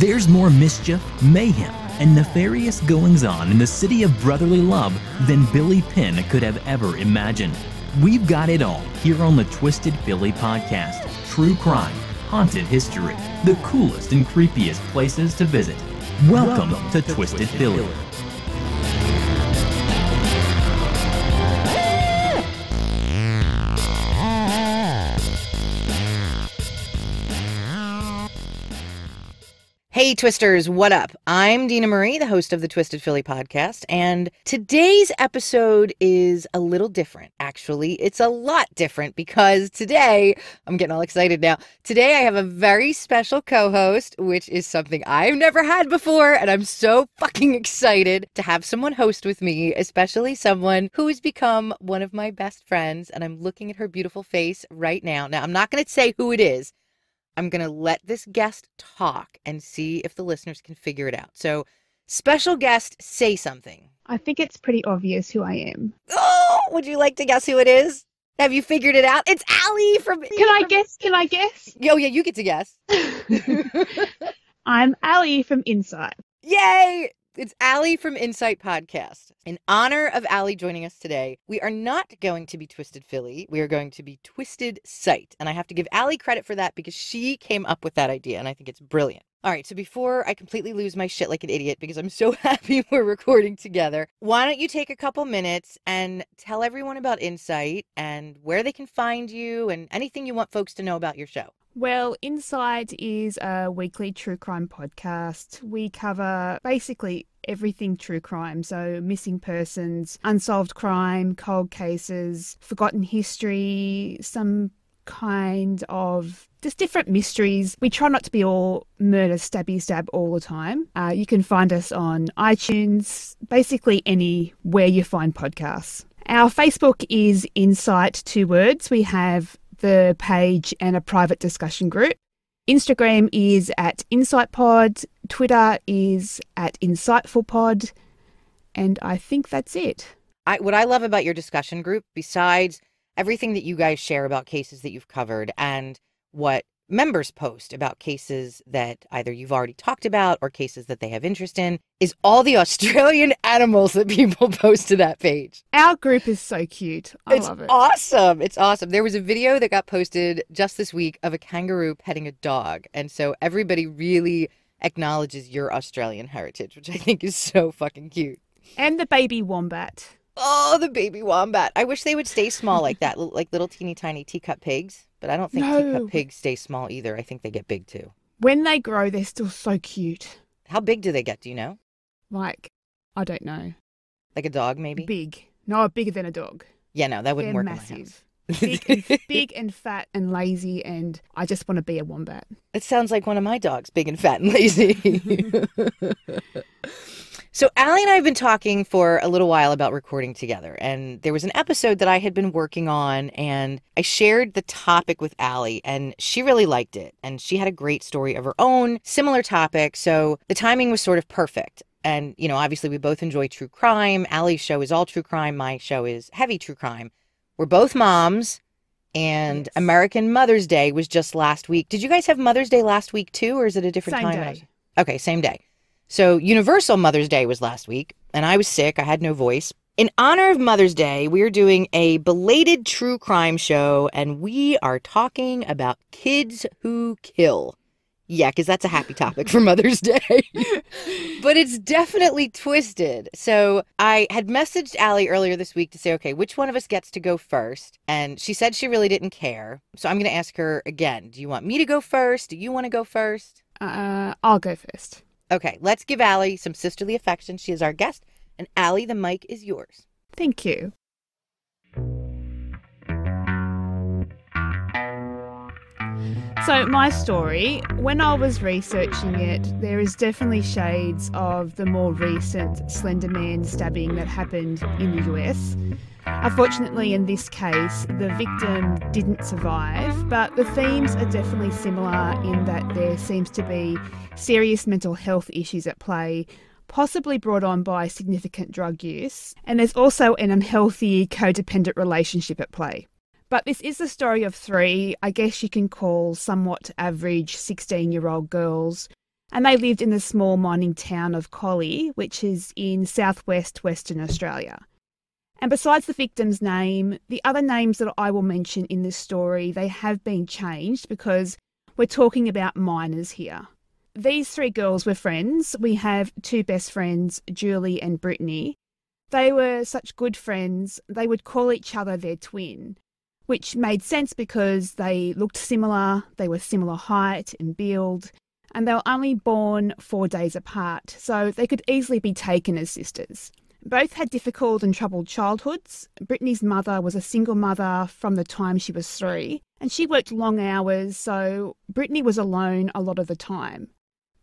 There's more mischief, mayhem, and nefarious goings-on in the city of brotherly love than Billy Penn could have ever imagined. We've got it all here on the Twisted Philly podcast. True crime, haunted history, the coolest and creepiest places to visit. Welcome to Twisted Philly. Hey Twisters, what up? I'm Dina Marie, the host of the Twisted Philly podcast, and today's episode is a little different. Actually, it's a lot different because today, I'm getting all excited now. Today I have a very special co-host, which is something I've never had before, and I'm so fucking excited to have someone host with me, especially someone who has become one of my best friends, and I'm looking at her beautiful face right now. Now, I'm not going to say who it is. I'm going to let this guest talk and see if the listeners can figure it out. So, special guest, say something. I think it's pretty obvious who I am. Oh, would you like to guess who it is? Have you figured it out? It's Allie from... Can I guess? Oh, yeah, you get to guess. I'm Allie from Insight. Yay! It's Allie from Insight Podcast. In honor of Allie joining us today, we are not going to be Twisted Philly. We are going to be TwistedSight. And I have to give Allie credit for that because she came up with that idea, and I think it's brilliant. All right, so before I completely lose my shit like an idiot, because I'm so happy we're recording together, why don't you take a couple minutes and tell everyone about Insight and where they can find you and anything you want folks to know about your show. Well, Insight is a weekly true crime podcast. We cover basically everything true crime, so missing persons, unsolved crime, cold cases, forgotten history, some kind of just different mysteries. We try not to be all murder, stabby, stab all the time. You can find us on iTunes, basically anywhere you find podcasts. Our Facebook is Insight, 2 words. We have the page and a private discussion group. Instagram is at InsightPod. Twitter is at InsightfulPod. And I think that's it. What I love about your discussion group, besides everything that you guys share about cases that you've covered and what members post about cases that either you've already talked about or cases that they have interest in, is all the Australian animals that people post to that page. Our group is so cute. I love it. Awesome. It's awesome. There was a video that got posted just this week of a kangaroo petting a dog. And so everybody really acknowledges your Australian heritage, which I think is so fucking cute. And the baby wombat. Oh, the baby wombat. I wish they would stay small like that, like little teeny tiny teacup pigs. But I don't think teacup pigs stay small either. I think they get big too. When they grow, they're still so cute. How big do they get? Do you know? Like, I don't know. Like a dog, maybe? Big. No, bigger than a dog. Yeah, no, that wouldn't They're work massive. in my house. Big and fat and lazy, and I just want to be a wombat. It sounds like one of my dogs, big and fat and lazy. So Allie and I have been talking for a little while about recording together, and there was an episode that I had been working on, and I shared the topic with Allie, and she really liked it, and she had a great story of her own, similar topic, so the timing was sort of perfect. And, you know, obviously we both enjoy true crime. Allie's show is all true crime. My show is heavy true crime. We're both moms, and yes. American Mother's Day was just last week. Did you guys have Mother's Day last week too, or is it a different time? Same day. Okay, same day. So Universal Mother's Day was last week, and I was sick. I had no voice. In honor of Mother's Day, we are doing a belated true crime show, and we are talking about kids who kill. Yeah, because that's a happy topic for Mother's Day. But it's definitely twisted. So I had messaged Allie earlier this week to say, okay, which one of us gets to go first? And she said she really didn't care. So I'm going to ask her again. Do you want me to go first? Do you want to go first? I'll go first. Okay, let's give Allie some sisterly affection. She is our guest. And Allie, the mic is yours. Thank you. So my story, when I was researching it, there is definitely shades of the more recent Slender Man stabbing that happened in the US. Unfortunately, in this case, the victim didn't survive, but the themes are definitely similar in that there seems to be serious mental health issues at play, possibly brought on by significant drug use, and there's also an unhealthy codependent relationship at play. But this is the story of 3, I guess you can call somewhat average 16-year-old girls and they lived in the small mining town of Collie, which is in southwest Western Australia. And besides the victim's name, the other names that I will mention in this story, they have been changed because we're talking about minors here. These three girls were friends. We have two best friends, Julie and Brittany. They were such good friends, they would call each other their twin, which made sense because they looked similar, they were similar height and build, and they were only born 4 days apart, so they could easily be taken as sisters. Both had difficult and troubled childhoods. Brittany's mother was a single mother from the time she was 3, and she worked long hours, so Brittany was alone a lot of the time.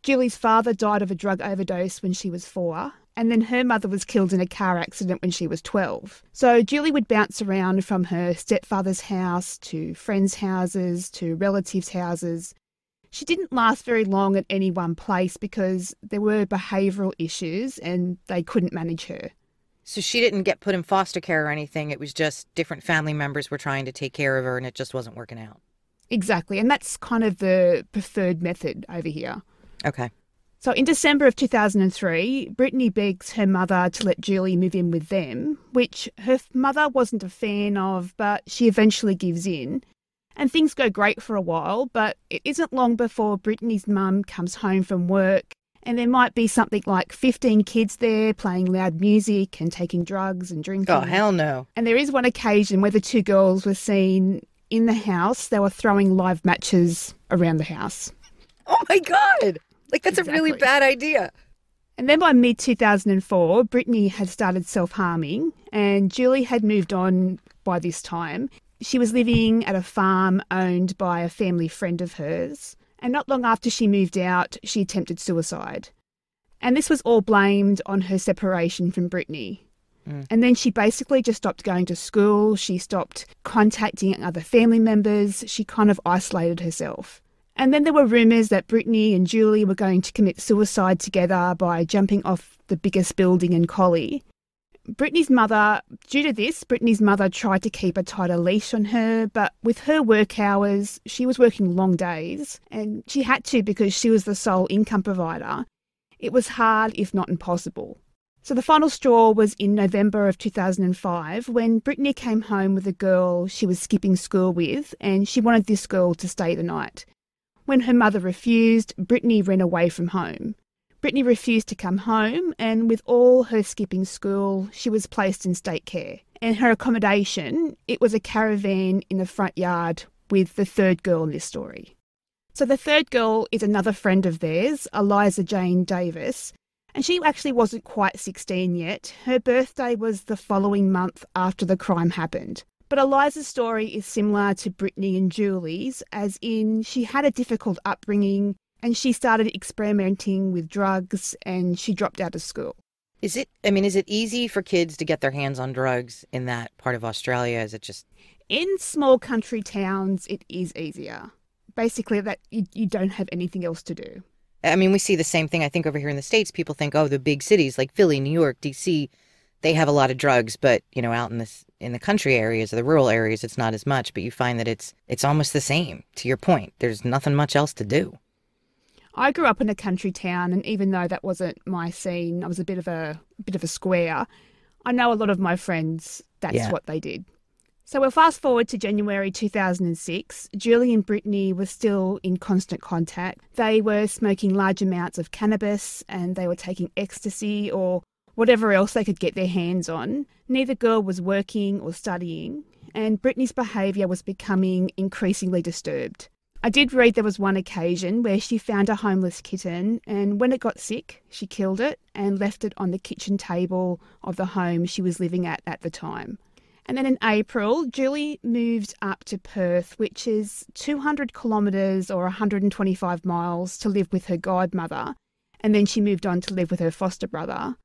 Julie's father died of a drug overdose when she was 4, and then her mother was killed in a car accident when she was 12. So Julie would bounce around from her stepfather's house to friends' houses to relatives' houses. She didn't last very long at any one place because there were behavioural issues and they couldn't manage her. So she didn't get put in foster care or anything. It was just different family members were trying to take care of her and it just wasn't working out. Exactly. And that's kind of the preferred method over here. Okay. So in December of 2003, Brittany begs her mother to let Julie move in with them, which her mother wasn't a fan of, but she eventually gives in. And things go great for a while, but it isn't long before Brittany's mum comes home from work and there might be something like 15 kids there playing loud music and taking drugs and drinking. Oh, hell no. And there is one occasion where the two girls were seen in the house. They were throwing live matches around the house. Oh, my God. Like, that's Exactly. a really bad idea. And then by mid-2004, Brittany had started self-harming and Julie had moved on by this time. She was living at a farm owned by a family friend of hers. And not long after she moved out, she attempted suicide. And this was all blamed on her separation from Brittany. And then she basically just stopped going to school. She stopped contacting other family members. She kind of isolated herself. And then there were rumours that Brittany and Julie were going to commit suicide together by jumping off the biggest building in Collie. Brittany's mother tried to keep a tighter leash on her, but with her work hours, she was working long days, and she had to because she was the sole income provider. It was hard, if not impossible. So the final straw was in November of 2005 when Brittany came home with a girl she was skipping school with, and she wanted this girl to stay the night. When her mother refused, Brittany ran away from home. Brittany refused to come home, and with all her skipping school, she was placed in state care. And her accommodation, it was a caravan in the front yard with the third girl in this story. So the third girl is another friend of theirs, Eliza Jane Davis, and she actually wasn't quite 16 yet. Her birthday was the following month after the crime happened. But Eliza's story is similar to Brittany and Julie's, as in she had a difficult upbringing and she started experimenting with drugs and she dropped out of school. Is it easy for kids to get their hands on drugs in that part of Australia? Is it just... In small country towns, it is easier. Basically, that you don't have anything else to do. I mean, we see the same thing, I think, over here in the States. People think, oh, the big cities like Philly, New York, D.C., they have a lot of drugs, but, you know, out in the country areas or the rural areas, it's not as much. But you find that it's almost the same. To your point, there's nothing much else to do. I grew up in a country town, and even though that wasn't my scene, I was a bit of a square. I know a lot of my friends, that's what they did. So we'll fast forward to January 2006. Julie and Brittany were still in constant contact. They were smoking large amounts of cannabis and they were taking ecstasy or whatever else they could get their hands on. Neither girl was working or studying, and Brittany's behaviour was becoming increasingly disturbed. I did read there was one occasion where she found a homeless kitten, and when it got sick, she killed it and left it on the kitchen table of the home she was living at the time. And then in April, Julie moved up to Perth, which is 200 kilometres or 125 miles, to live with her godmother, and then she moved on to live with her foster brother.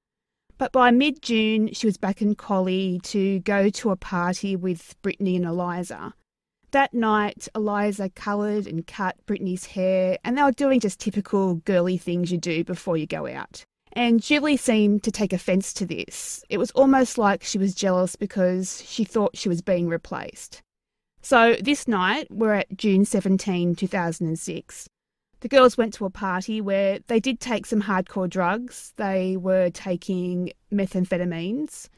But by mid-June, she was back in Collie to go to a party with Brittany and Eliza. That night, Eliza coloured and cut Brittany's hair, and they were doing just typical girly things you do before you go out. And Julie seemed to take offence to this. It was almost like she was jealous because she thought she was being replaced. So this night, we're at June 17, 2006. The girls went to a party where they did take some hardcore drugs. They were taking methamphetamines.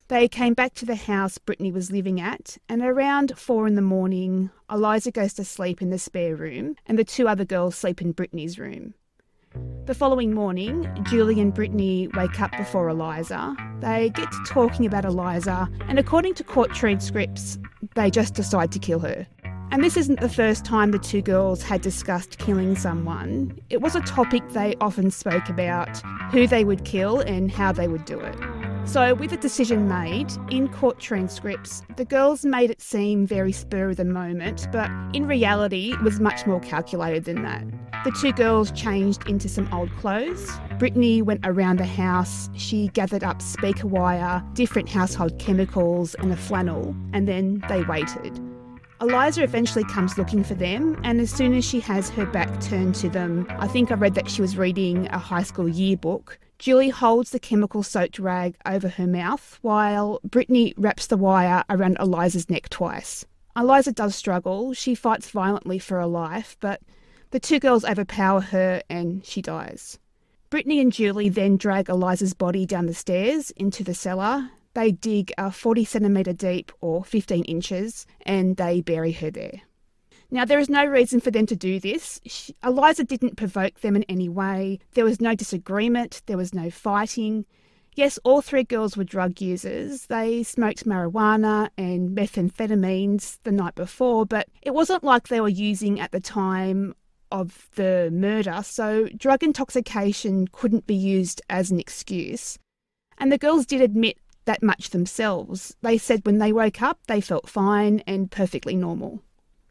They came back to the house Brittany was living at, and around 4 a.m, Eliza goes to sleep in the spare room, and the 2 other girls sleep in Brittany's room. The following morning, Julie and Brittany wake up before Eliza. They get to talking about Eliza, and according to court transcripts, they just decide to kill her. And this isn't the first time the 2 girls had discussed killing someone. It was a topic they often spoke about, who they would kill and how they would do it. So with a decision made, in court transcripts, the girls made it seem very spur of the moment, but in reality, it was much more calculated than that. The 2 girls changed into some old clothes. Brittany went around the house. She gathered up speaker wire, different household chemicals and a flannel, and then they waited. Eliza eventually comes looking for them, and as soon as she has her back turned to them, I think I read that she was reading a high school yearbook, Julie holds the chemical-soaked rag over her mouth while Brittany wraps the wire around Eliza's neck twice. Eliza does struggle. She fights violently for her life, but the 2 girls overpower her and she dies. Brittany and Julie then drag Eliza's body down the stairs into the cellar. They dig a 40 centimetre deep, or 15 inches, and they bury her there. Now, there is no reason for them to do this. Eliza didn't provoke them in any way. There was no disagreement. There was no fighting. Yes, all 3 girls were drug users. They smoked marijuana and methamphetamines the night before, but it wasn't like they were using at the time of the murder, so drug intoxication couldn't be used as an excuse. And the girls did admit that much themselves. They said when they woke up, they felt fine and perfectly normal.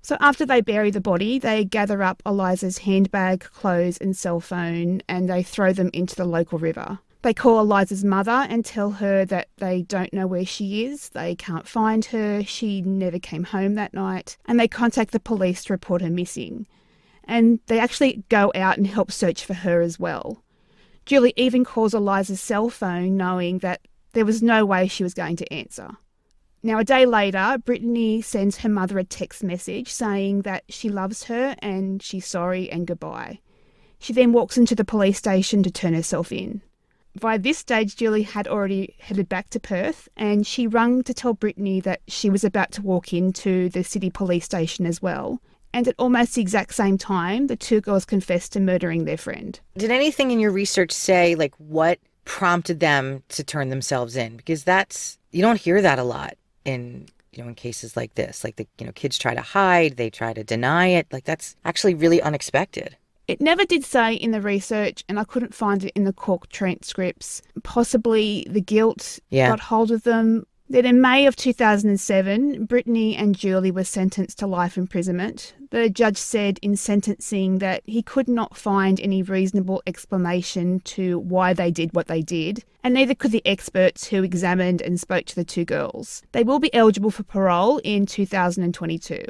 So after they bury the body, they gather up Eliza's handbag, clothes and cell phone, and they throw them into the local river. They call Eliza's mother and tell her that they don't know where she is, they can't find her, she never came home that night, and they contact the police to report her missing. And they actually go out and help search for her as well. Julie even calls Eliza's cell phone knowing that there was no way she was going to answer. Now, a day later, Brittany sends her mother a text message saying that she loves her and she's sorry and goodbye. She then walks into the police station to turn herself in. By this stage, Julie had already headed back to Perth, and she rang to tell Brittany that she was about to walk into the city police station as well. And at almost the exact same time, the 2 girls confessed to murdering their friend. Did anything in your research say, like, what prompted them to turn themselves in? Because you don't hear that a lot in cases like this. Like, kids try to hide, they try to deny it. Like, that's actually really unexpected. It never did say in the research, and I couldn't find it in the court transcripts. Possibly the guilt got hold of them. Then in May of 2007, Brittany and Julie were sentenced to life imprisonment. The judge said in sentencing that he could not find any reasonable explanation to why they did what they did, and neither could the experts who examined and spoke to the 2 girls. They will be eligible for parole in 2022.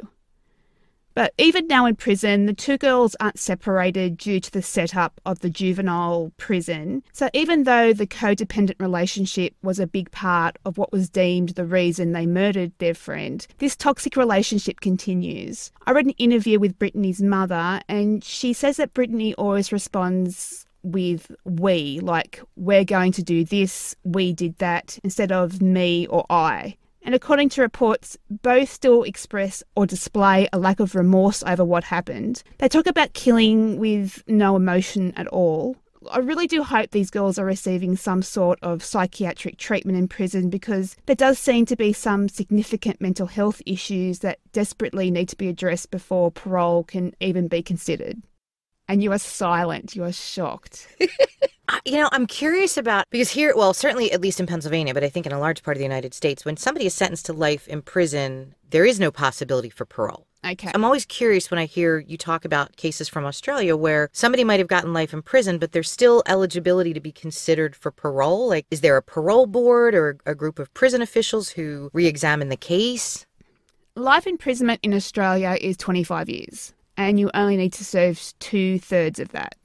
But even now in prison, the 2 girls aren't separated due to the setup of the juvenile prison. So even though the codependent relationship was a big part of what was deemed the reason they murdered their friend, this toxic relationship continues. I read an interview with Brittany's mother, and she says that Brittany always responds with we, like, we're going to do this, we did that, instead of me or I. And according to reports, both still express or display a lack of remorse over what happened. They talk about killing with no emotion at all. I really do hope these girls are receiving some sort of psychiatric treatment in prison, because there does seem to be some significant mental health issues that desperately need to be addressed before parole can even be considered. And you are silent. You are shocked. I'm curious about, because here, well, certainly at least in Pennsylvania, but I think in a large part of the United States, when somebody is sentenced to life in prison, there is no possibility for parole. Okay. I'm always curious when I hear you talk about cases from Australia where somebody might have gotten life in prison, but there's still eligibility to be considered for parole. Like, is there a parole board or a group of prison officials who re-examine the case? Life imprisonment in Australia is 25 years, and you only need to serve 2/3 of that.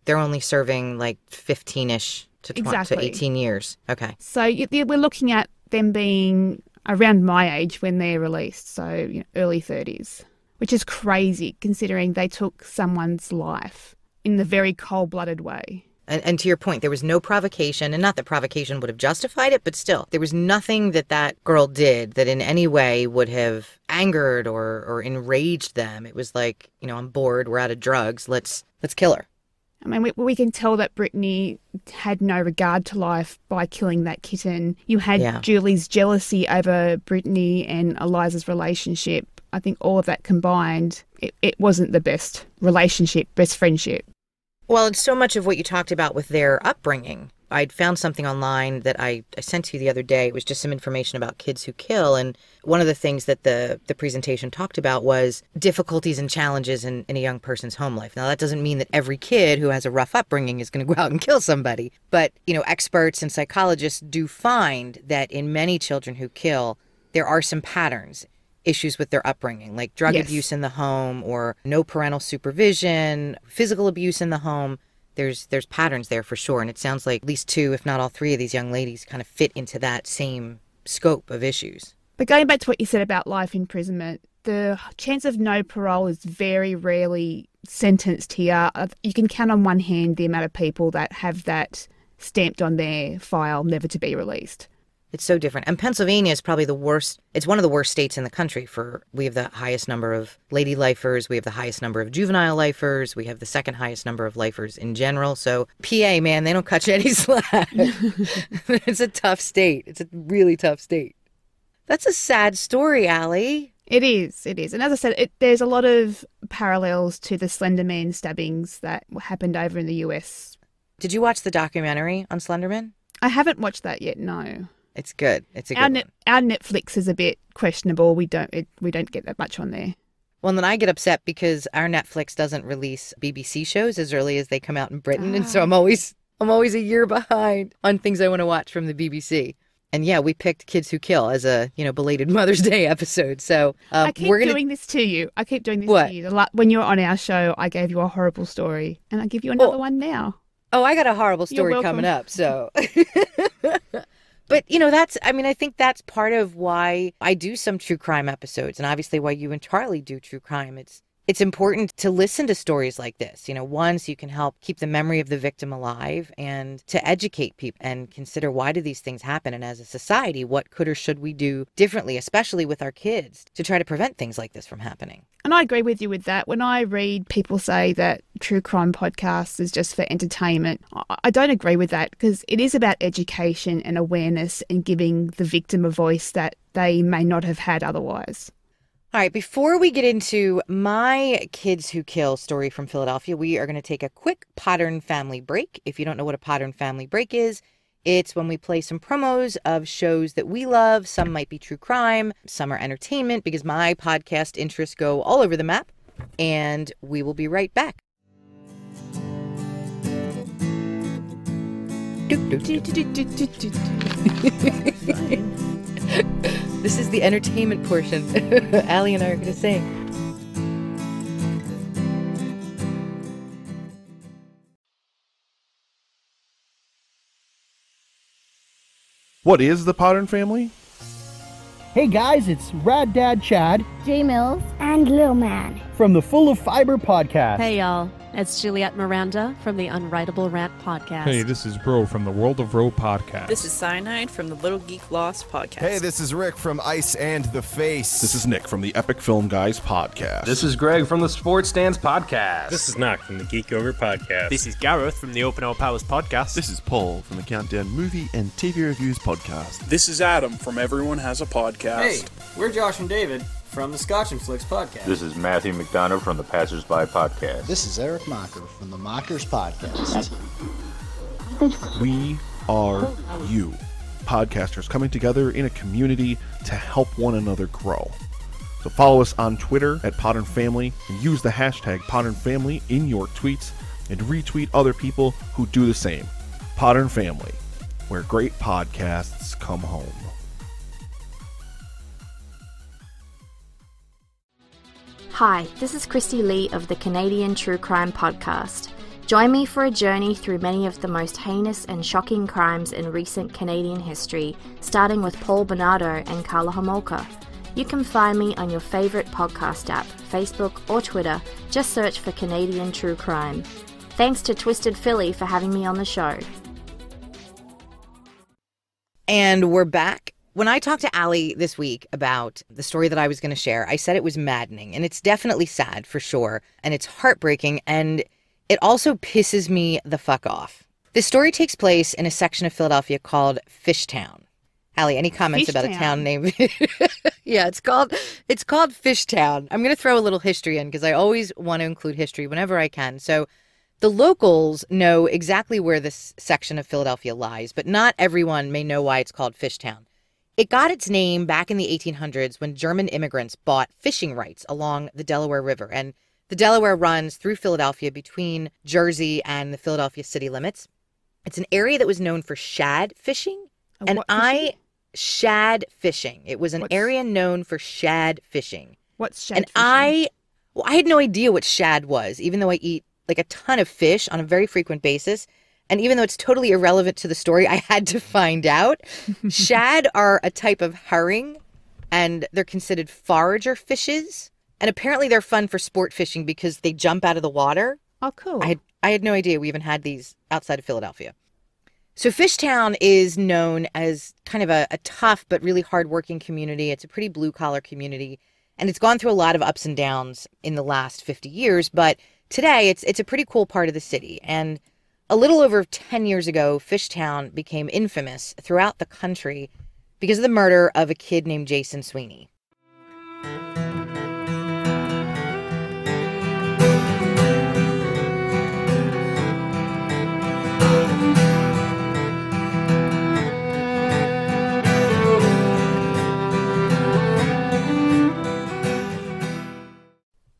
They're only serving like 15-ish to 18 years. Okay. So we're looking at them being around my age when they're released, so early 30s. which is crazy considering they took someone's life in the very cold-blooded way. And to your point, there was no provocation, and not that provocation would have justified it, but still, there was nothing that that girl did that in any way would have angered or enraged them. It was like, I'm bored, we're out of drugs, let's kill her. I mean, we can tell that Brittany had no regard to life by killing that kitten. You had Julie's jealousy over Brittany and Eliza's relationship. I think all of that combined, it wasn't the best relationship, best friendship. Well, it's so much of what you talked about with their upbringing. I'd found something online that I sent to you the other day. It was just some information about kids who kill. And one of the things that the presentation talked about was difficulties and challenges in a young person's home life. Now, that doesn't mean that every kid who has a rough upbringing is going to go out and kill somebody. But, experts and psychologists do find that in many children who kill, there are some patterns, issues with their upbringing, like drug abuse in the home or no parental supervision, physical abuse in the home. There's patterns there for sure. And it sounds like at least 2, if not all 3 of these young ladies kind of fit into that same scope of issues. But going back to what you said about life imprisonment, the chance of no parole is very rarely sentenced here. You can count on one hand the amount of people that have that stamped on their file, never to be released. It's so different. And Pennsylvania is probably the worst. It's one of the worst states in the country we have the highest number of lady lifers. We have the highest number of juvenile lifers. We have the second highest number of lifers in general. So PA, man, they don't cut you any slack. It's a tough state. It's a really tough state. That's a sad story, Allie. It is. And as I said, there's a lot of parallels to the Slender Man stabbings that happened over in the US. Did you watch the documentary on Slenderman? I haven't watched that yet, no. It's good. It's a good one. Our Netflix is a bit questionable. We don't get that much on there. Well, and then I get upset because our Netflix doesn't release BBC shows as early as they come out in Britain, and so I'm always a year behind on things I want to watch from the BBC. And yeah, we picked Kids Who Kill as a belated Mother's Day episode. So I keep doing this to you. To you. When you were on our show, I gave you a horrible story, and I give you another one now. Oh, I got a horrible story coming up. So. But, I think that's part of why I do some true crime episodes, and obviously why you and Charlie do true crime. It's important to listen to stories like this, one, so you can help keep the memory of the victim alive, and to educate people and consider, why do these things happen? And as a society, what could or should we do differently, especially with our kids, to try to prevent things like this from happening? And I agree with you with that. When I read people say that true crime podcasts is just for entertainment, I don't agree with that, because it is about education and awareness and giving the victim a voice that they may not have had otherwise. All right, before we get into my Kids Who Kill story from Philadelphia, we are going to take a quick Podern Family break. If you don't know what a Podern Family break is, it's when we play some promos of shows that we love. Some might be true crime, some are entertainment, because my podcast interests go all over the map. And we will be right back. This is the entertainment portion. Allie and I are going to sing. What is the Podern Family? Hey guys, it's Rad Dad Chad, J Mills, and Lil Man from the Full of Fiber podcast. Hey y'all, it's Juliet Miranda from the Unwritable Rant podcast. Hey, this is Bro from the World of Ro podcast. This is Cyanide from the Little Geek Lost podcast. Hey, this is Rick from Ice and the Face. This is Nick from the Epic Film Guys podcast. This is Greg from the Sports Stance podcast. This is Knock from the Geek Over podcast. This is Gareth from the Open All Powers podcast. This is Paul from the Countdown Movie and TV Reviews podcast. This is Adam from Everyone Has a Podcast. Hey, we're Josh and David from the Scotch and Flicks podcast. This is Matthew McDonough from the Passersby podcast. This is Eric Mocker from the Mockers podcast. We are you, podcasters coming together in a community to help one another grow. So follow us on Twitter at Podern Family and use the hashtag Podern Family in your tweets and retweet other people who do the same. Podern Family, where great podcasts come home. Hi, this is Christy Lee of the Canadian True Crime Podcast. Join me for a journey through many of the most heinous and shocking crimes in recent Canadian history, starting with Paul Bernardo and Karla Homolka. You can find me on your favorite podcast app, Facebook or Twitter. Just search for Canadian True Crime. Thanks to Twisted Philly for having me on the show. And we're back. When I talked to Allie this week about the story that I was going to share, I said it was maddening, and it's definitely sad for sure, and it's heartbreaking, and it also pisses me the fuck off. This story takes place in a section of Philadelphia called Fishtown. Allie, any comments about a town name? Yeah, it's called Fishtown. I'm going to throw a little history in because I always want to include history whenever I can. So the locals know exactly where this section of Philadelphia lies, but not everyone may know why it's called Fishtown. It got its name back in the 1800s when German immigrants bought fishing rights along the Delaware River. And the Delaware runs through Philadelphia between Jersey and the Philadelphia city limits. It's an area that was known for shad fishing. Shad fishing. It was an area known for shad fishing. What's shad fishing? I had no idea what shad was, even though I eat like a ton of fish on a very frequent basis. And even though it's totally irrelevant to the story, I had to find out. Shad are a type of herring, and they're considered forager fishes. And apparently they're fun for sport fishing because they jump out of the water. Oh, cool. I had no idea we even had these outside of Philadelphia. So Fishtown is known as kind of a tough but really hardworking community. It's a pretty blue-collar community, and it's gone through a lot of ups and downs in the last 50 years. But today, it's a pretty cool part of the city. And a little over 10 years ago, Fishtown became infamous throughout the country because of the murder of a kid named Jason Sweeney.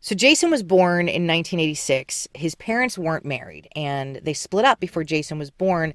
So Jason was born in 1986. His parents weren't married, and they split up before Jason was born.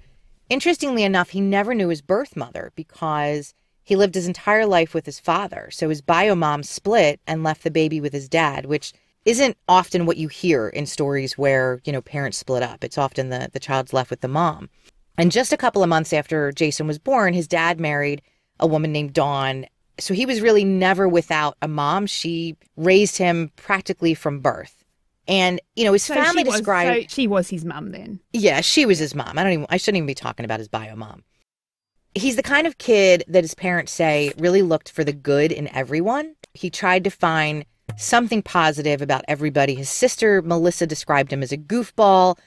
Interestingly enough, he never knew his birth mother because he lived his entire life with his father. So his bio mom split and left the baby with his dad, which isn't often what you hear in stories where, parents split up. It's often the child's left with the mom. And just a couple of months after Jason was born, his dad married a woman named Dawn. So he was really never without a mom. She raised him practically from birth. And, his family described... So she was his mum then? Yeah, she was his mom. I shouldn't even be talking about his bio mom. He's the kind of kid that his parents say really looked for the good in everyone. He tried to find something positive about everybody. His sister, Melissa, described him as a goofball.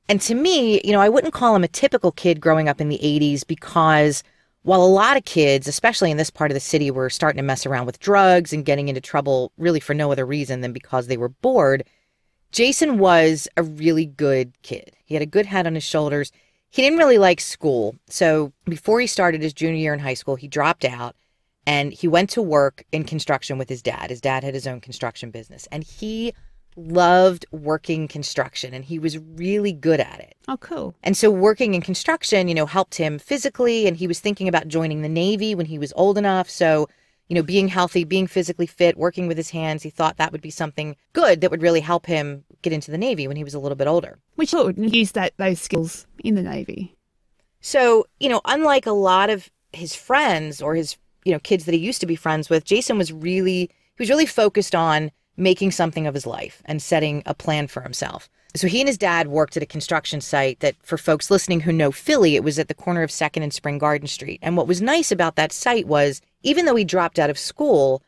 And to me, I wouldn't call him a typical kid growing up in the 80s because... while a lot of kids, especially in this part of the city, were starting to mess around with drugs and getting into trouble really for no other reason than because they were bored, Jason was a really good kid. He had a good head on his shoulders. He didn't really like school. So before he started his junior year in high school, he dropped out and he went to work in construction with his dad. His dad had his own construction business, and he loved working construction, and he was really good at it. Oh, cool. And so working in construction, helped him physically, and he was thinking about joining the Navy when he was old enough. So, being healthy, being physically fit, working with his hands, he thought that would be something good that would really help him get into the Navy when he was a little bit older. Which would use those skills in the Navy. So, unlike a lot of his friends or his, kids that he used to be friends with, Jason was really focused on making something of his life and setting a plan for himself. So he and his dad worked at a construction site that, for folks listening who know Philly, it was at the corner of 2nd and Spring Garden Street. And what was nice about that site was, even though he dropped out of school,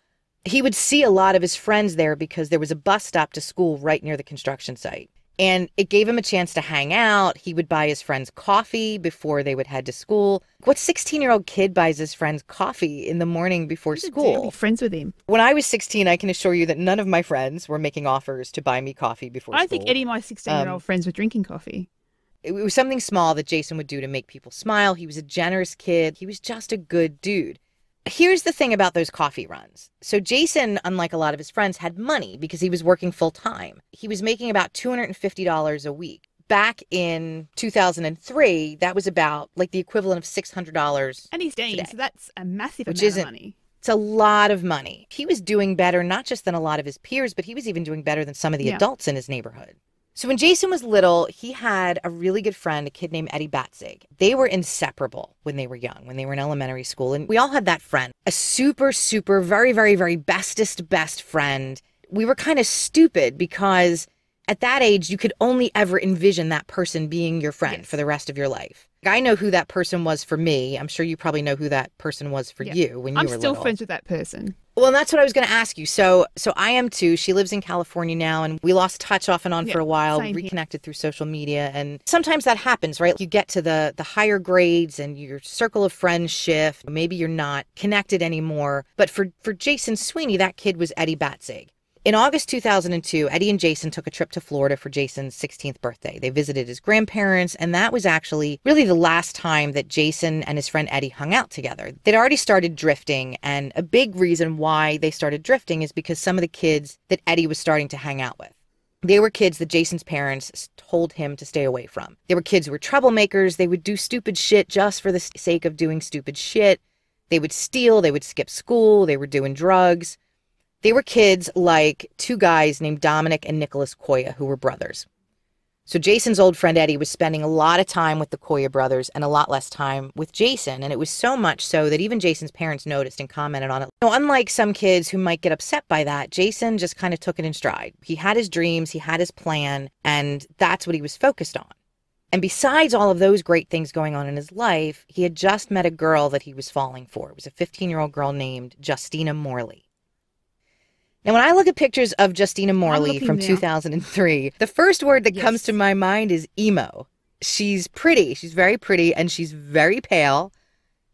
he would see a lot of his friends there because there was a bus stop to school right near the construction site. And it gave him a chance to hang out. He would buy his friends coffee before they would head to school. What 16-year-old kid buys his friends coffee in the morning before school? Be friends with him. When I was 16, I can assure you that none of my friends were making offers to buy me coffee before school. I don't think any of my 16-year-old friends were drinking coffee. It was something small that Jason would do to make people smile. He was a generous kid. He was just a good dude. Here's the thing about those coffee runs. So Jason, unlike a lot of his friends, had money because he was working full time. He was making about $250 a week. Back in 2003, that was about like the equivalent of $600. And he's dean, so that's a massive amount of money. It's a lot of money. He was doing better, not just than a lot of his peers, but he was even doing better than some of the adults in his neighborhood. So when Jason was little, he had a really good friend, a kid named Eddie Batzig. They were inseparable when they were young, when they were in elementary school. And we all had that friend, a super, super, very, very, very bestest best friend. We were kind of stupid because at that age, you could only ever envision that person being your friend for the rest of your life. I know who that person was for me. I'm sure you probably know who that person was for you when you were little. I'm still friends with that person. Well, and that's what I was going to ask you. So I am too. She lives in California now, and we lost touch off and on for a while. We reconnected through social media, and sometimes that happens, right? You get to the higher grades, and your circle of friends shift. Maybe you're not connected anymore. But for Jason Sweeney, that kid was Eddie Batzig. In August 2002, Eddie and Jason took a trip to Florida for Jason's 16th birthday. They visited his grandparents, and that was actually really the last time that Jason and his friend Eddie hung out together. They'd already started drifting, and a big reason why they started drifting is because some of the kids that Eddie was starting to hang out with, they were kids that Jason's parents told him to stay away from. They were kids who were troublemakers. They would do stupid shit just for the sake of doing stupid shit. They would steal. They would skip school. They were doing drugs. They were kids like two guys named Dominic and Nicholas Koya, who were brothers. So Jason's old friend Eddie was spending a lot of time with the Koya brothers and a lot less time with Jason. And it was so much so that even Jason's parents noticed and commented on it. Unlike some kids who might get upset by that, Jason just kind of took it in stride. He had his dreams, he had his plan, and that's what he was focused on. And besides all of those great things going on in his life, he had just met a girl that he was falling for. It was a 15-year-old girl named Justina Morley. Now, when I look at pictures of Justina Morley from 2003, the first word that comes to my mind is emo. She's pretty. She's very pretty, and she's very pale.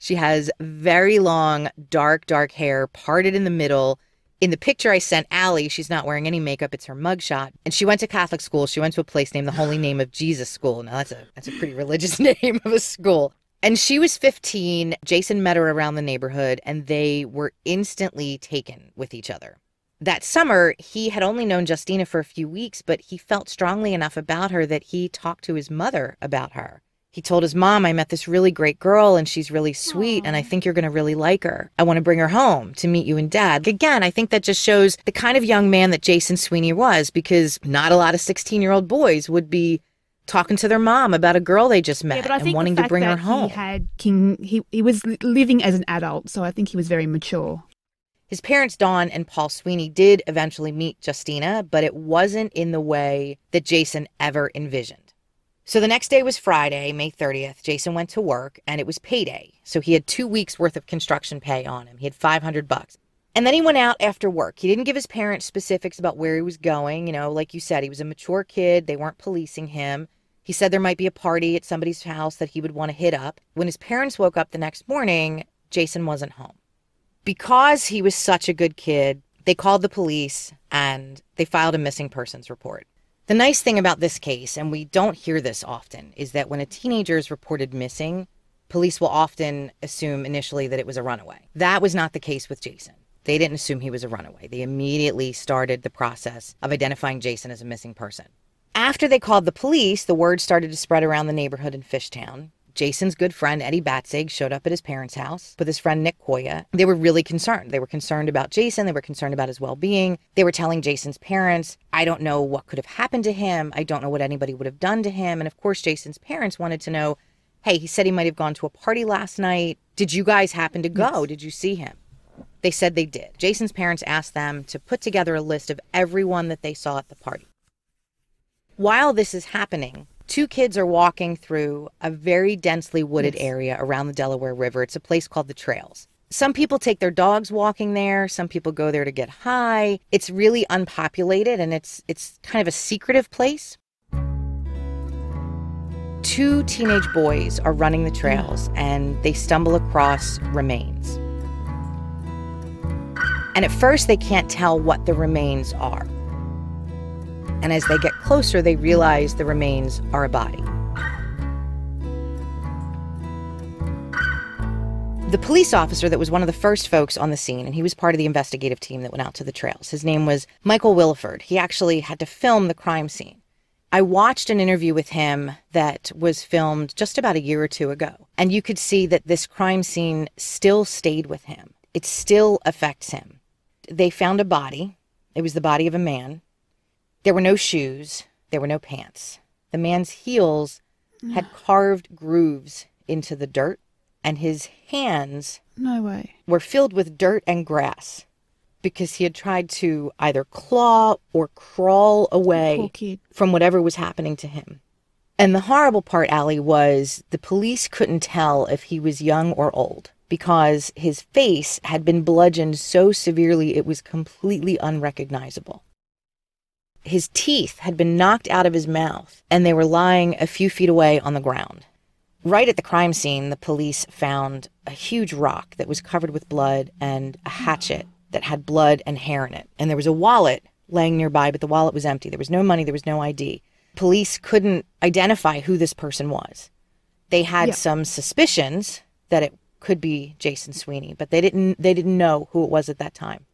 She has very long, dark hair, parted in the middle. In the picture I sent Allie, she's not wearing any makeup. It's her mugshot. And she went to Catholic school. She went to a place named the Holy Name of Jesus School. Now, that's a pretty religious name of a school. And she was 15. Jason met her around the neighborhood, and they were instantly taken with each other. That summer, he had only known Justina for a few weeks, but he felt strongly enough about her that he talked to his mother about her. He told his mom, I met this really great girl, and she's really sweet, and I think you're going to really like her. I want to bring her home to meet you and Dad. Again, I think that just shows the kind of young man that Jason Sweeney was, because not a lot of 16-year-old boys would be talking to their mom about a girl they just met and wanting to bring her home. He was living as an adult, so I think he was very mature. His parents, Dawn and Paul Sweeney, did eventually meet Justina, but it wasn't in the way that Jason ever envisioned. So the next day was Friday, May 30th. Jason went to work, and it was payday. So he had 2 weeks worth of construction pay on him. He had $500. And then he went out after work. He didn't give his parents specifics about where he was going. You know, like you said, he was a mature kid. They weren't policing him. He said there might be a party at somebody's house that he would want to hit up. When his parents woke up the next morning, Jason wasn't home. Because he was such a good kid, they called the police and they filed a missing persons report. The nice thing about this case, and we don't hear this often, is that when a teenager is reported missing, police will often assume initially that it was a runaway. That was not the case with Jason. They didn't assume he was a runaway. They immediately started the process of identifying Jason as a missing person. After they called the police, the word started to spread around the neighborhood in Fishtown. Jason's good friend, Eddie Batzig, showed up at his parents' house with his friend, Nick Koya. They were really concerned. They were concerned about Jason. They were concerned about his well-being. They were telling Jason's parents, I don't know what could have happened to him. I don't know what anybody would have done to him. And of course, Jason's parents wanted to know, hey, he said he might have gone to a party last night. Did you guys happen to go? Yes. Did you see him? They said they did. Jason's parents asked them to put together a list of everyone that they saw at the party. While this is happening, 2 kids are walking through a very densely wooded area around the Delaware River. It's a place called the Trails. Some people take their dogs walking there. Some people go there to get high. It's really unpopulated, and it's kind of a secretive place. 2 teenage boys are running the trails, and they stumble across remains. And at first, they can't tell what the remains are. And as they get closer, they realize the remains are a body. The police officer that was one of the first folks on the scene, and he was part of the investigative team that went out to the trails, his name was Michael Williford. He actually had to film the crime scene. I watched an interview with him that was filmed just about a year or 2 ago, and you could see that this crime scene still stayed with him. It still affects him. They found a body. It was the body of a man. There were no shoes. There were no pants. The man's heels had carved grooves into the dirt, and his hands No way. were filled with dirt and grass because he had tried to either claw or crawl Poor away kid. from whatever was happening to him. And the horrible part, Allie, was the police couldn't tell if he was young or old because his face had been bludgeoned so severely it was completely unrecognizable. His teeth had been knocked out of his mouth, and they were lying a few feet away on the ground. Right at the crime scene, the police found a huge rock that was covered with blood and a hatchet that had blood and hair in it. And there was a wallet laying nearby, but the wallet was empty. There was no money. There was no ID. Police couldn't identify who this person was. They had some suspicions that it could be Jason Sweeney, but they didn't know who it was at that time.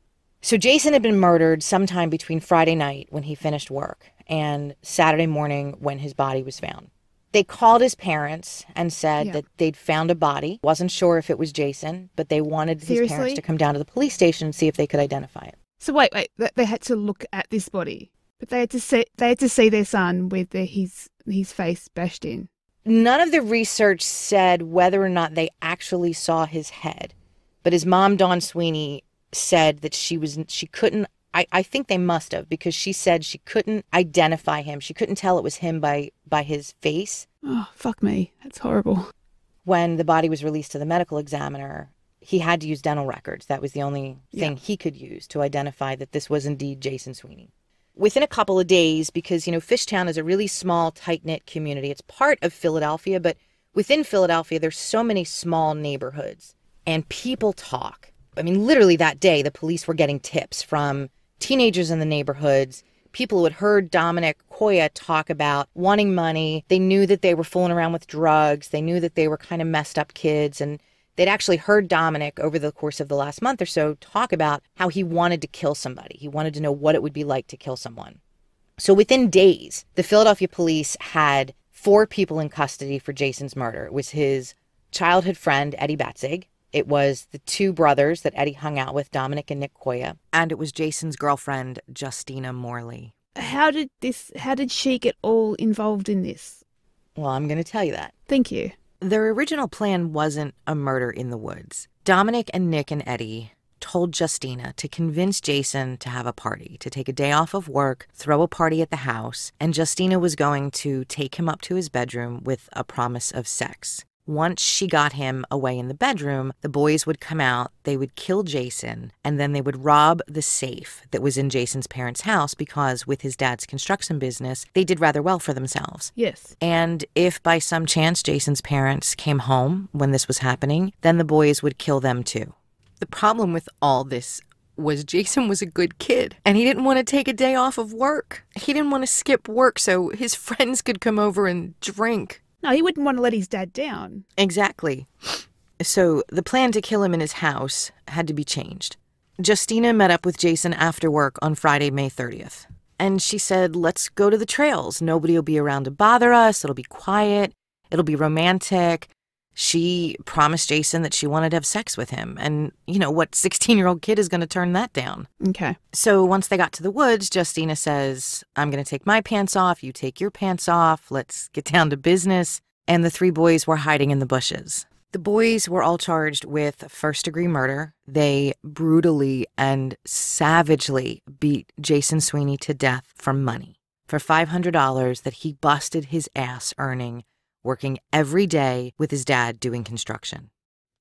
So Jason had been murdered sometime between Friday night when he finished work and Saturday morning when his body was found. They called his parents and said that they'd found a body. Wasn't sure if it was Jason, but they wanted his parents to come down to the police station and see if they could identify it. So wait, they had to look at this body, but they had to see their son with his face bashed in. None of the research said whether or not they actually saw his head, but his mom, Dawn Sweeney, said that she couldn't. I think they must have, because she said she couldn't identify him. She couldn't tell it was him by his face. Oh, fuck me. That's horrible. When the body was released to the medical examiner, he had to use dental records. That was the only thing he could use to identify that this was indeed Jason Sweeney. Within a couple of days, because, Fishtown is a really small, tight-knit community. It's part of Philadelphia, but within Philadelphia, there's so many small neighborhoods, and people talk. I mean, literally that day, the police were getting tips from teenagers in the neighborhoods, people who had heard Dominic Koya talk about wanting money. They knew that they were fooling around with drugs. They knew that they were kind of messed up kids. And they'd actually heard Dominic over the course of the last month or so talk about how he wanted to kill somebody. He wanted to know what it would be like to kill someone. So within days, the Philadelphia police had 4 people in custody for Jason's murder. It was his childhood friend, Eddie Batzig. It was the 2 brothers that Eddie hung out with, Dominic and Nick Koya. And it was Jason's girlfriend, Justina Morley. How did she get all involved in this? Well, I'm going to tell you that. Thank you. Their original plan wasn't a murder in the woods. Dominic and Nick and Eddie told Justina to convince Jason to have a party, to take a day off of work, throw a party at the house, and Justina was going to take him up to his bedroom with a promise of sex. Once she got him away in the bedroom, the boys would come out, they would kill Jason, and then they would rob the safe that was in Jason's parents' house because with his dad's construction business, they did rather well for themselves. Yes. And if by some chance Jason's parents came home when this was happening, then the boys would kill them too. The problem with all this was Jason was a good kid, and he didn't want to take a day off of work. He didn't want to skip work so his friends could come over and drink. No, he wouldn't want to let his dad down. Exactly. So the plan to kill him in his house had to be changed. Justina met up with Jason after work on Friday, May 30th. And she said, let's go to the trails. Nobody will be around to bother us. It'll be quiet. It'll be romantic. She promised Jason that she wanted to have sex with him. And, what 16-year-old kid is going to turn that down? Okay. So once they got to the woods, Justina says, I'm going to take my pants off. You take your pants off. Let's get down to business. And the 3 boys were hiding in the bushes. The boys were all charged with first-degree murder. They brutally and savagely beat Jason Sweeney to death for money, for $500 that he busted his ass earning, working every day with his dad doing construction.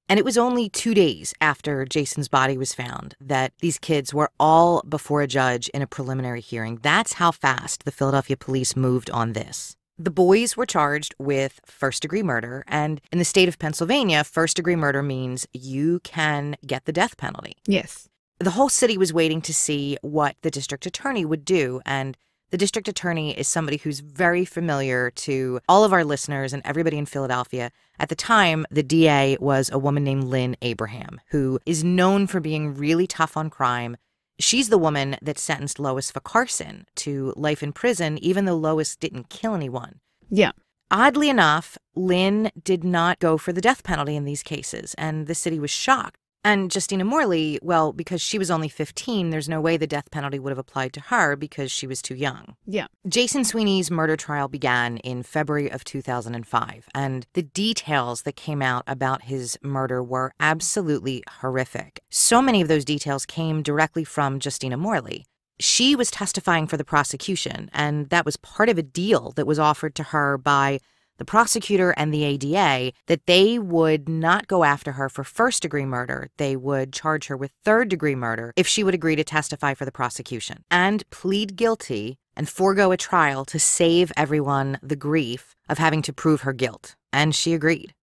And it was only 2 days after Jason's body was found that these kids were all before a judge in a preliminary hearing. That's how fast the Philadelphia police moved on this. The boys were charged with first-degree murder, and in the state of Pennsylvania, first-degree murder means you can get the death penalty. Yes. The whole city was waiting to see what the district attorney would do, and the district attorney is somebody who's very familiar to all of our listeners and everybody in Philadelphia. At the time, the DA was a woman named Lynn Abraham, who is known for being really tough on crime. She's the woman that sentenced Lois Carson to life in prison, even though Lois didn't kill anyone. Yeah. Oddly enough, Lynn did not go for the death penalty in these cases, and the city was shocked. And Justina Morley, well, because she was only 15, there's no way the death penalty would have applied to her because she was too young. Yeah. Jason Sweeney's murder trial began in February of 2005, and the details that came out about his murder were absolutely horrific. So many of those details came directly from Justina Morley. She was testifying for the prosecution, and that was part of a deal that was offered to her by the prosecutor and the ADA, that they would not go after her for first-degree murder. They would charge her with third-degree murder if she would agree to testify for the prosecution and plead guilty and forego a trial to save everyone the grief of having to prove her guilt. And she agreed.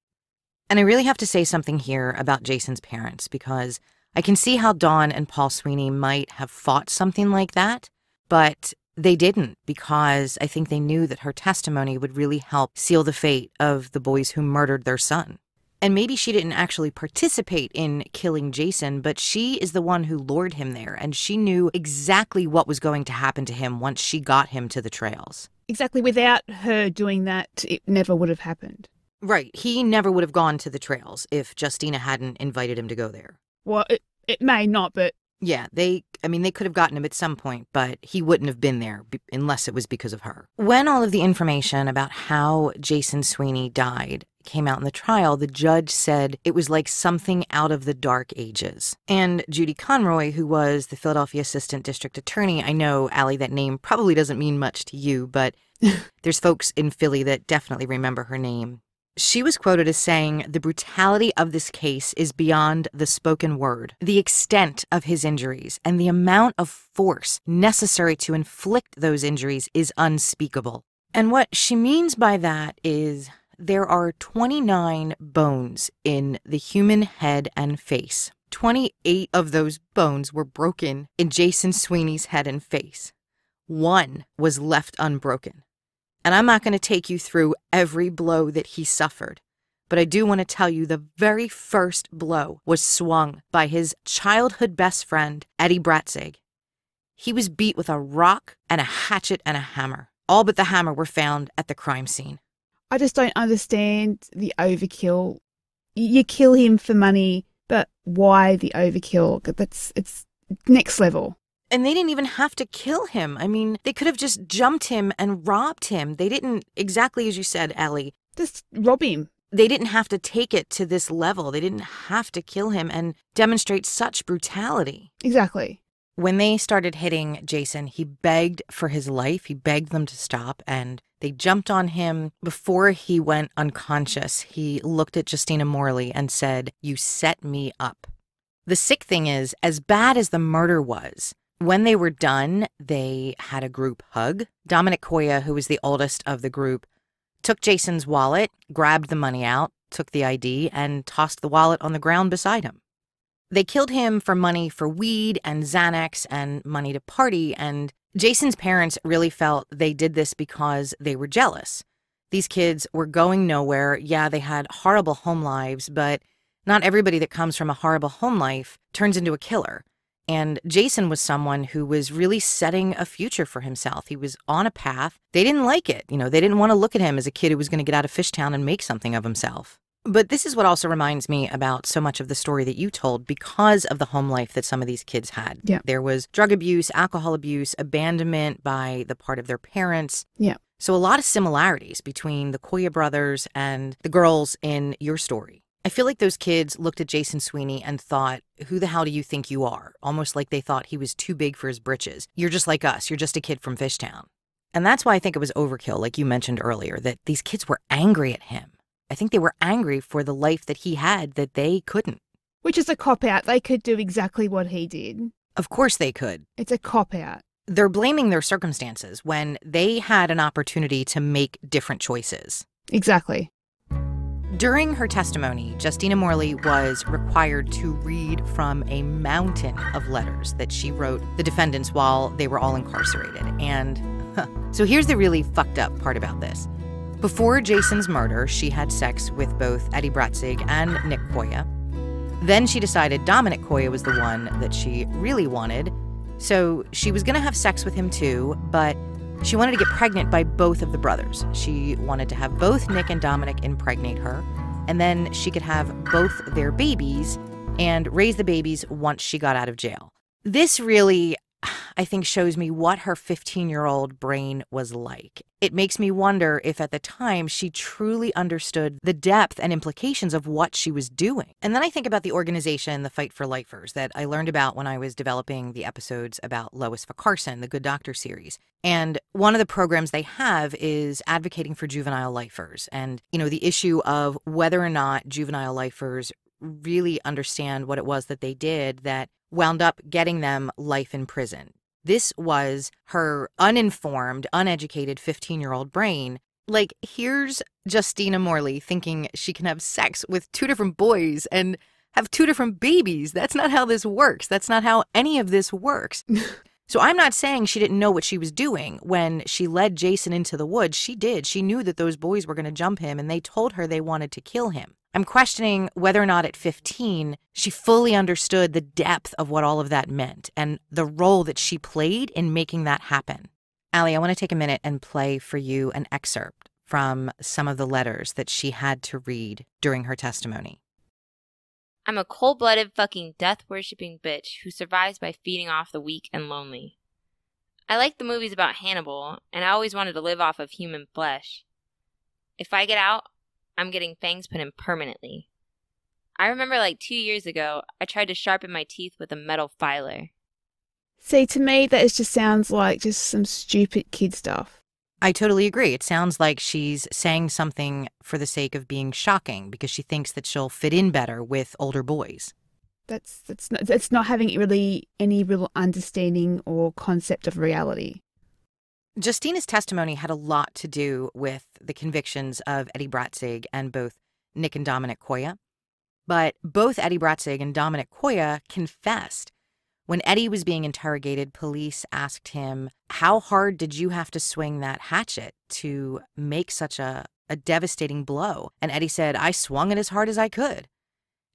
And I really have to say something here about Jason's parents, because I can see how Dawn and Paul Sweeney might have fought something like that, but they didn't, because I think they knew that her testimony would really help seal the fate of the boys who murdered their son. And maybe she didn't actually participate in killing Jason, but she is the one who lured him there, and she knew exactly what was going to happen to him once she got him to the trails. Exactly. Without her doing that, it never would have happened. Right. He never would have gone to the trails if Justina hadn't invited him to go there. Well, it may not, but... Yeah, they could have gotten him at some point, but he wouldn't have been there unless it was because of her. When all of the information about how Jason Sweeney died came out in the trial, the judge said it was like something out of the dark ages. And Judy Conroy, who was the Philadelphia Assistant District Attorney, I know, Allie, that name probably doesn't mean much to you, but there's folks in Philly that definitely remember her name. She was quoted as saying, "The brutality of this case is beyond the spoken word. The extent of his injuries and the amount of force necessary to inflict those injuries is unspeakable." And what she means by that is there are 29 bones in the human head and face. 28 of those bones were broken in Jason Sweeney's head and face. One was left unbroken. And I'm not going to take you through every blow that he suffered, but I do want to tell you the very first blow was swung by his childhood best friend, Eddie Bratzig. He was beat with a rock and a hatchet and a hammer. All but the hammer were found at the crime scene. I just don't understand the overkill. You kill him for money, but why the overkill? It's next level. And they didn't even have to kill him. I mean, they could have just jumped him and robbed him. They didn't, exactly as you said, Ellie. Just rob him. They didn't have to take it to this level. They didn't have to kill him and demonstrate such brutality. Exactly. When they started hitting Jason, he begged for his life. He begged them to stop, and they jumped on him. Before he went unconscious, he looked at Justina Morley and said, "You set me up." The sick thing is, as bad as the murder was, when they were done, they had a group hug. Dominic Koya, who was the oldest of the group, took Jason's wallet, grabbed the money out, took the ID, and tossed the wallet on the ground beside him. They killed him for money for weed and Xanax and money to party, and Jason's parents really felt they did this because they were jealous. These kids were going nowhere. Yeah, they had horrible home lives, but not everybody that comes from a horrible home life turns into a killer. And Jason was someone who was really setting a future for himself. He was on a path. They didn't like it. They didn't want to look at him as a kid who was going to get out of Fishtown and make something of himself. But this is what also reminds me about so much of the story that you told because of the home life that some of these kids had. Yeah. There was drug abuse, alcohol abuse, abandonment by the part of their parents. Yeah. So a lot of similarities between the Koya brothers and the girls in your story. I feel like those kids looked at Jason Sweeney and thought, "Who the hell do you think you are?" Almost like they thought he was too big for his britches. You're just like us. You're just a kid from Fishtown. And that's why I think it was overkill, like you mentioned earlier, that these kids were angry at him. I think they were angry for the life that he had that they couldn't. Which is a cop-out. They could do exactly what he did. Of course they could. It's a cop-out. They're blaming their circumstances when they had an opportunity to make different choices. Exactly. During her testimony, Justina Morley was required to read from a mountain of letters that she wrote the defendants while they were all incarcerated. And so here's the really fucked up part about this. Before Jason's murder, she had sex with both Eddie Bratzig and Nick Koya. Then she decided Dominic Koya was the one that she really wanted. So she was going to have sex with him too, but she wanted to get pregnant by both of the brothers. She wanted to have both Nick and Dominic impregnate her, and then she could have both their babies and raise the babies once she got out of jail. This really, I think, shows me what her 15-year-old brain was like. It makes me wonder if at the time she truly understood the depth and implications of what she was doing. And then I think about the organization, the Fight for Lifers, that I learned about when I was developing the episodes about Lois Carson, the Good Doctor series. And one of the programs they have is advocating for juvenile lifers. And, the issue of whether or not juvenile lifers really understand what it was that they did that wound up getting them life in prison. This was her uninformed, uneducated 15-year-old brain. Like, here's Justina Morley thinking she can have sex with 2 different boys and have 2 different babies. That's not how this works. That's not how any of this works. So I'm not saying she didn't know what she was doing. When she led Jason into the woods, she did. She knew that those boys were going to jump him, and they told her they wanted to kill him. I'm questioning whether or not at 15, she fully understood the depth of what all of that meant and the role that she played in making that happen. Allie, I want to take a minute and play for you an excerpt from some of the letters that she had to read during her testimony. I'm a cold-blooded fucking death-worshipping bitch who survives by feeding off the weak and lonely. I like the movies about Hannibal, and I always wanted to live off of human flesh. If I get out, I'm getting fangs put in permanently. I remember 2 years ago, I tried to sharpen my teeth with a metal filer. See, to me, that just sounds like just some stupid kid stuff. I totally agree. It sounds like she's saying something for the sake of being shocking because she thinks that she'll fit in better with older boys. That's not having really any real understanding or concept of reality. Justina's testimony had a lot to do with the convictions of Eddie Bratzig and both Nick and Dominic Koya. But both Eddie Bratzig and Dominic Koya confessed. When Eddie was being interrogated, police asked him, how hard did you have to swing that hatchet to make such a devastating blow? And Eddie said, I swung it as hard as I could.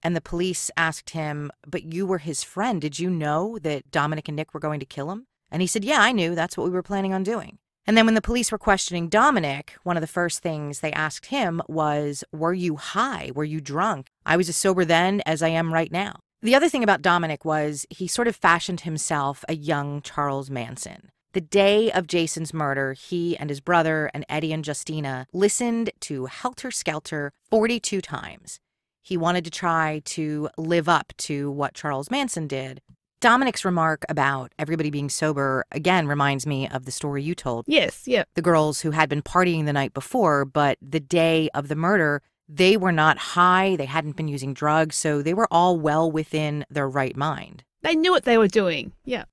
And the police asked him, but you were his friend. Did you know that Dominic and Nick were going to kill him? And he said, yeah, I knew. That's what we were planning on doing. And then when the police were questioning Dominic, one of the first things they asked him was, were you high? Were you drunk? I was as sober then as I am right now. The other thing about Dominic was he sort of fashioned himself a young Charles Manson. The day of Jason's murder, he and his brother and Eddie and Justina listened to Helter Skelter 42 times. He wanted to try to live up to what Charles Manson did. Dominic's remark about everybody being sober, again, reminds me of the story you told. Yes, yeah. The girls who had been partying the night before, but the day of the murder, they were not high, they hadn't been using drugs, so they were all well within their right mind. They knew what they were doing, yeah.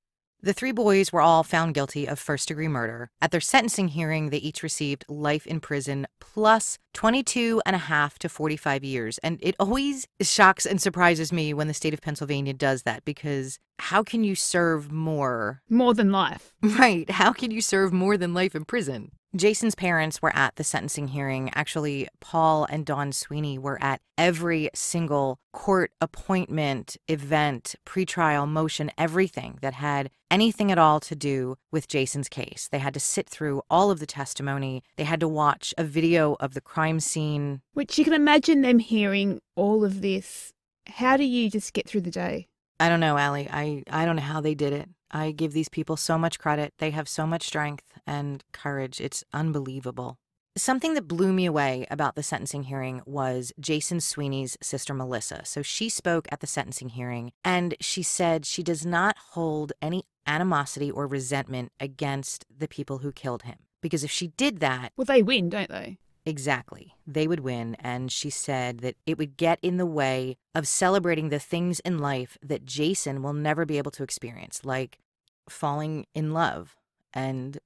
The 3 boys were all found guilty of first-degree murder. At their sentencing hearing, they each received life in prison plus 22.5 to 45 years. And it always shocks and surprises me when the state of Pennsylvania does that, because how can you serve more? More than life. Right. How can you serve more than life in prison? Jason's parents were at the sentencing hearing. Actually, Paul and Dawn Sweeney were at every single court appointment, event, pretrial motion, everything that had anything at all to do with Jason's case. They had to sit through all of the testimony. They had to watch a video of the crime scene. Which you can imagine them hearing all of this. How do you just get through the day? I don't know, Allie. I don't know how they did it. I give these people so much credit. They have so much strength and courage. It's unbelievable. Something that blew me away about the sentencing hearing was Jason Sweeney's sister, Melissa. So she spoke at the sentencing hearing, and she said she does not hold any animosity or resentment against the people who killed him. Because if she did that... Well, they win, don't they? Exactly. They would win, and she said that it would get in the way of celebrating the things in life that Jason will never be able to experience, like falling in love and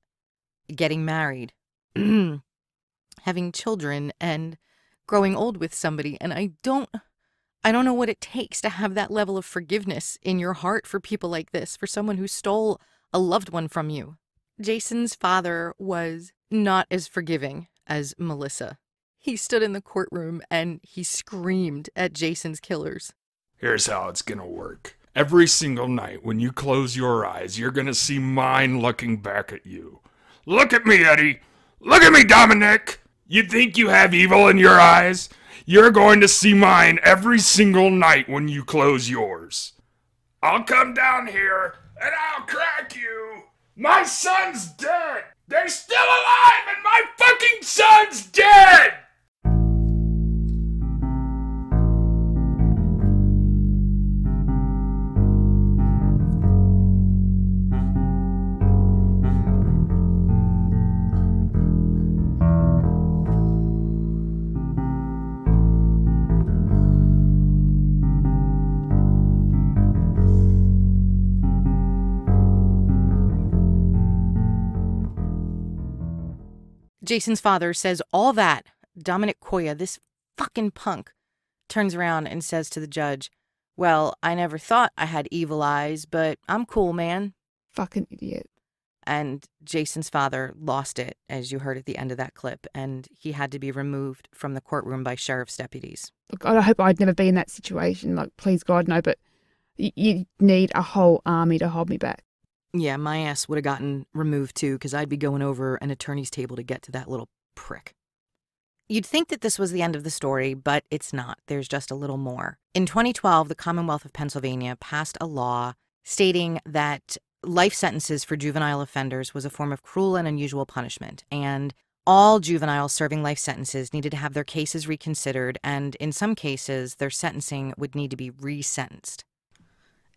getting married, having children, and growing old with somebody. And I don't know what it takes to have that level of forgiveness in your heart for people like this, for someone who stole a loved one from you. Jason's father was not as forgiving as Melissa. He stood in the courtroom and he screamed at Jason's killers. Here's how it's gonna work. Every single night when you close your eyes, you're gonna see mine looking back at you. Look at me, Eddie! Look at me, Dominic! You think you have evil in your eyes? You're going to see mine every single night when you close yours. I'll come down here and I'll crack you. My son's dead. They're still alive and my fucking son's dead. Jason's father says all that. Dominic Koya, this fucking punk, turns around and says to the judge, well, I never thought I had evil eyes, but I'm cool, man. Fucking idiot. And Jason's father lost it, as you heard at the end of that clip, and he had to be removed from the courtroom by sheriff's deputies. Look, I hope I'd never be in that situation. Like, please God, no, but you need a whole army to hold me back. Yeah, my ass would have gotten removed too, because I'd be going over an attorney's table to get to that little prick. You'd think that this was the end of the story, but it's not. There's just a little more. In 2012, the Commonwealth of Pennsylvania passed a law stating that life sentences for juvenile offenders was a form of cruel and unusual punishment, and all juveniles serving life sentences needed to have their cases reconsidered, and in some cases, their sentencing would need to be resentenced.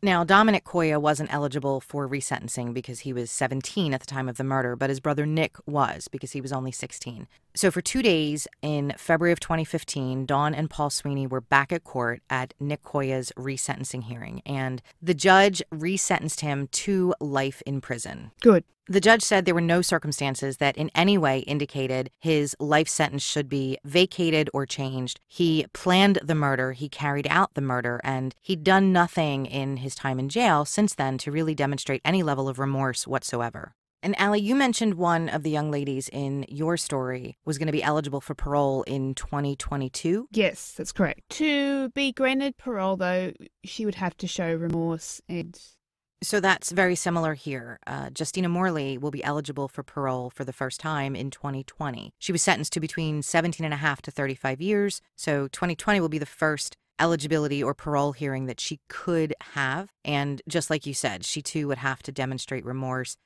Now, Dominic Koya wasn't eligible for resentencing because he was 17 at the time of the murder, but his brother Nick was because he was only 16. So for 2 days in February of 2015, Dawn and Paul Sweeney were back at court at Nick Koya's resentencing hearing, and the judge resentenced him to life in prison. Good. The judge said there were no circumstances that in any way indicated his life sentence should be vacated or changed. He planned the murder, he carried out the murder, and he'd done nothing in his time in jail since then to really demonstrate any level of remorse whatsoever. And Allie, you mentioned one of the young ladies in your story was going to be eligible for parole in 2022? Yes, that's correct. To be granted parole, though, she would have to show remorse and... So that's very similar here. Justina Morley will be eligible for parole for the first time in 2020. She was sentenced to between 17 and a half to 35 years, so 2020 will be the first eligibility or parole hearing that she could have. And just like you said, she too would have to demonstrate remorse.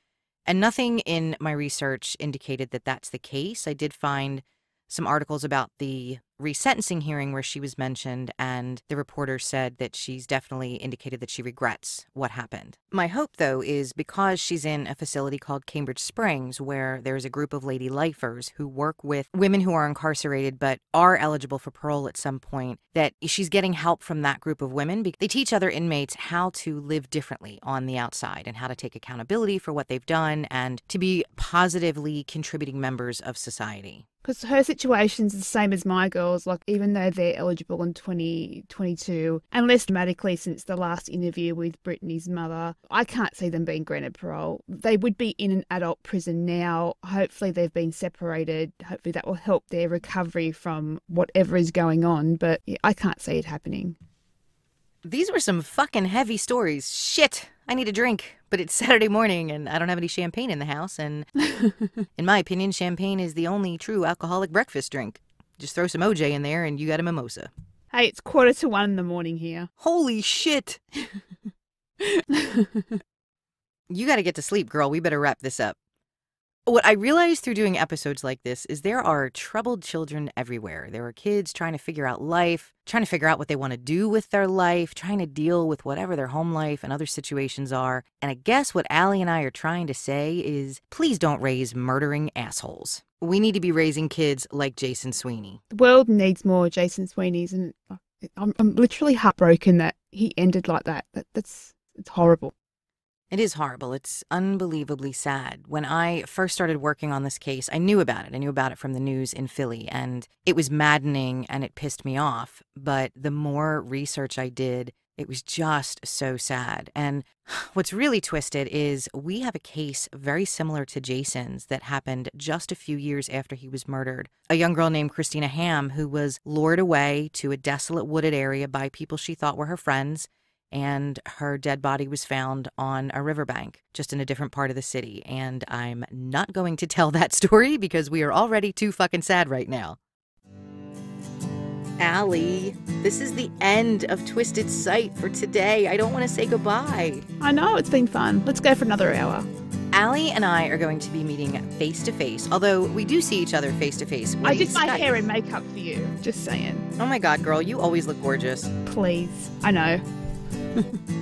And nothing in my research indicated that that's the case. I did find some articles about the resentencing hearing where she was mentioned, and the reporter said that she's definitely indicated that she regrets what happened. My hope, though, is because she's in a facility called Cambridge Springs, where there's a group of lady lifers who work with women who are incarcerated but are eligible for parole at some point, that she's getting help from that group of women. They teach other inmates how to live differently on the outside and how to take accountability for what they've done and to be positively contributing members of society. Because her situation's the same as my girls, like even though they're eligible in 2022, and less dramatically since the last interview with Brittany's mother, I can't see them being granted parole. They would be in an adult prison now. Hopefully they've been separated. Hopefully that will help their recovery from whatever is going on, but yeah, I can't see it happening. These were some fucking heavy stories. Shit, I need a drink. But it's Saturday morning and I don't have any champagne in the house. And in my opinion, champagne is the only true alcoholic breakfast drink. Just throw some OJ in there and you got a mimosa. Hey, it's 1:45 in the morning here. Holy shit. You got to get to sleep, girl. We better wrap this up. What I realized through doing episodes like this is there are troubled children everywhere. There are kids trying to figure out life, trying to figure out what they want to do with their life, trying to deal with whatever their home life and other situations are. And I guess what Allie and I are trying to say is, please don't raise murdering assholes. We need to be raising kids like Jason Sweeney. The world needs more Jason Sweeneys, and I'm literally heartbroken that he ended like that. It's horrible. It is horrible. It's unbelievably sad. When I first started working on this case, I knew about it. I knew about it from the news in Philly, and it was maddening and it pissed me off. But the more research I did, it was just so sad. And what's really twisted is we have a case very similar to Jason's that happened just a few years after he was murdered. A young girl named Christina Ham who was lured away to a desolate wooded area by people she thought were her friends, and her dead body was found on a riverbank, just in a different part of the city. And I'm not going to tell that story because we are already too fucking sad right now. Allie, this is the end of Twisted Sight for today. I don't want to say goodbye. I know, it's been fun. Let's go for another hour. Allie and I are going to be meeting face-to-face, although we do see each other face-to-face. I did my hair and makeup for you, just saying. Oh my God, girl, you always look gorgeous. Please, I know.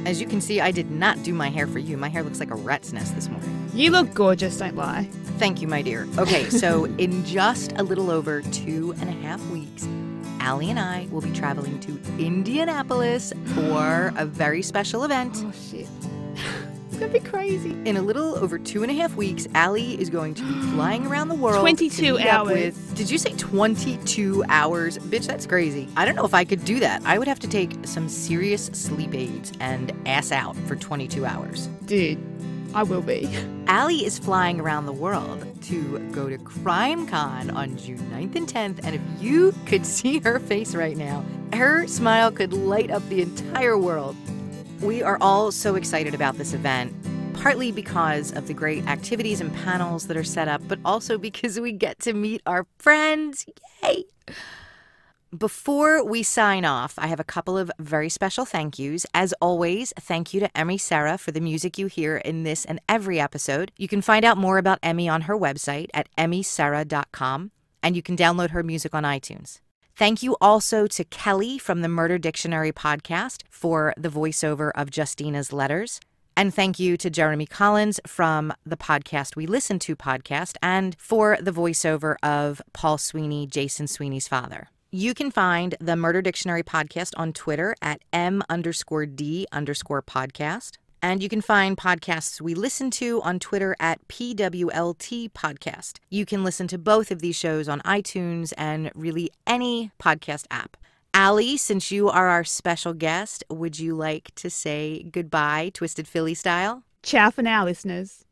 As you can see, I did not do my hair for you. My hair looks like a rat's nest this morning. You look gorgeous, don't lie. Thank you, my dear. Okay, so in just a little over 2.5 weeks, Allie and I will be traveling to Indianapolis for a very special event. Oh, shit. It's going to be crazy. In a little over 2.5 weeks, Allie is going to be flying around the world. 22 hours. Did you say 22 hours? Bitch, that's crazy. I don't know if I could do that. I would have to take some serious sleep aids and ass out for 22 hours. Dude, I will be. Allie is flying around the world to go to CrimeCon on June 9th and 10th, and if you could see her face right now, her smile could light up the entire world. We are all so excited about this event, partly because of the great activities and panels that are set up, but also because we get to meet our friends. Yay! Before we sign off, I have a couple of very special thank yous. As always, thank you to Emmy Sarah for the music you hear in this and every episode. You can find out more about Emmy on her website at emmysarah.com, and you can download her music on iTunes. Thank you also to Kelly from the Murder Dictionary podcast for the voiceover of Justina's letters. And thank you to Jeremy Collins from the Podcast We Listen To podcast and for the voiceover of Paul Sweeney, Jason Sweeney's father. You can find the Murder Dictionary podcast on Twitter at M_D_podcast. And you can find Podcasts We Listen To on Twitter at PWLT Podcast. You can listen to both of these shows on iTunes and really any podcast app. Allie, since you are our special guest, would you like to say goodbye, Twisted Philly style? Ciao for now, listeners.